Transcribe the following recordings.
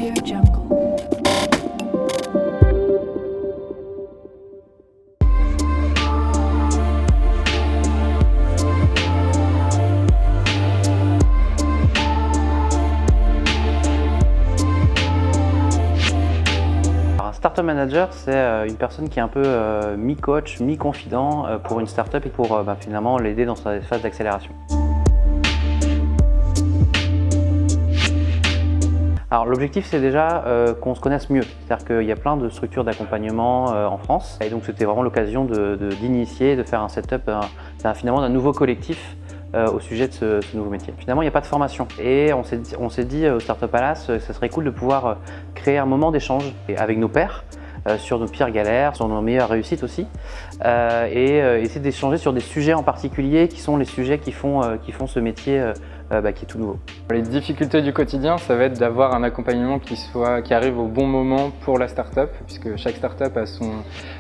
Audio Jungle. Un startup manager, c'est une personne qui est un peu mi-coach, mi-confident pour une startup et pour finalement l'aider dans sa phase d'accélération. Alors l'objectif c'est déjà qu'on se connaisse mieux, c'est-à-dire qu'il y a plein de structures d'accompagnement en France et donc c'était vraiment l'occasion d'initier, de faire un setup finalement d'un nouveau collectif au sujet de ce nouveau métier. Finalement il n'y a pas de formation et on s'est dit au Startup Palace que ça serait cool de pouvoir créer un moment d'échange avec nos pairs sur nos pires galères, sur nos meilleures réussites aussi et essayer d'échanger sur des sujets en particulier qui sont les sujets qui font ce métier qui est tout nouveau. Les difficultés du quotidien, ça va être d'avoir un accompagnement qui arrive au bon moment pour la start-up, puisque chaque start-up a son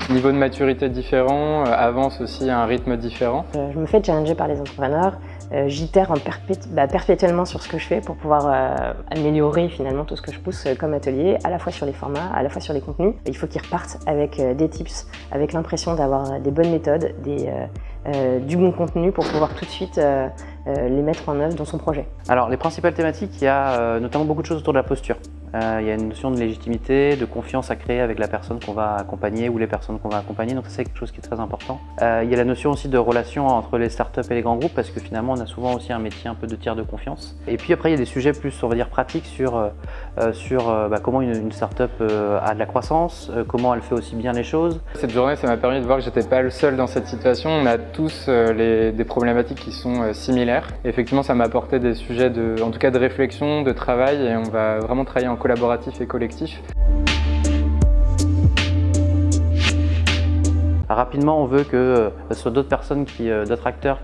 niveau de maturité différent, avance aussi à un rythme différent. Je me fais challenger par les entrepreneurs, j'itère perpétuellement sur ce que je fais pour pouvoir améliorer finalement tout ce que je pousse comme atelier, à la fois sur les formats, à la fois sur les contenus. Il faut qu'ils repartent avec des tips, avec l'impression d'avoir des bonnes méthodes, du bon contenu pour pouvoir tout de suite les mettre en œuvre dans son projet. Alors les principales thématiques, il y a notamment beaucoup de choses autour de la posture. Il y a une notion de légitimité, de confiance à créer avec la personne qu'on va accompagner ou les personnes qu'on va accompagner, donc ça c'est quelque chose qui est très important. Il y a la notion aussi de relation entre les startups et les grands groupes parce que finalement on a souvent aussi un métier un peu de tiers de confiance. Et puis après il y a des sujets plus on va dire pratiques sur comment une startup a de la croissance, comment elle fait aussi bien les choses. Cette journée ça m'a permis de voir que j'étais pas le seul dans cette situation, on a tous des problématiques qui sont similaires. Et effectivement ça m'a apporté des sujets en tout cas de réflexion, de travail et on va vraiment travailler en collaboratif et collectif. Rapidement, on veut que ce soit d'autres personnes, d'autres acteurs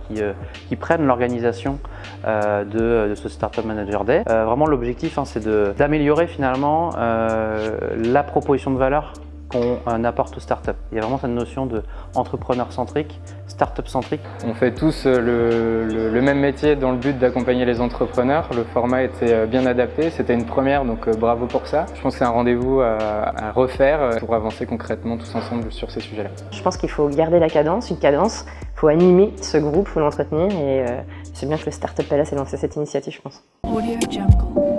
qui prennent l'organisation de ce Startup Manager Day. Vraiment, l'objectif, c'est d'améliorer finalement la proposition de valeur qu'on apporte aux startups. Il y a vraiment cette notion d'entrepreneur centrique, startup centrique. On fait tous le même métier dans le but d'accompagner les entrepreneurs. Le format était bien adapté, c'était une première, donc bravo pour ça. Je pense que c'est un rendez-vous à refaire pour avancer concrètement tous ensemble sur ces sujets-là. Je pense qu'il faut garder une cadence, il faut animer ce groupe, il faut l'entretenir et c'est bien que le Startup Palace ait lancé cette initiative, je pense. Audio Jungle.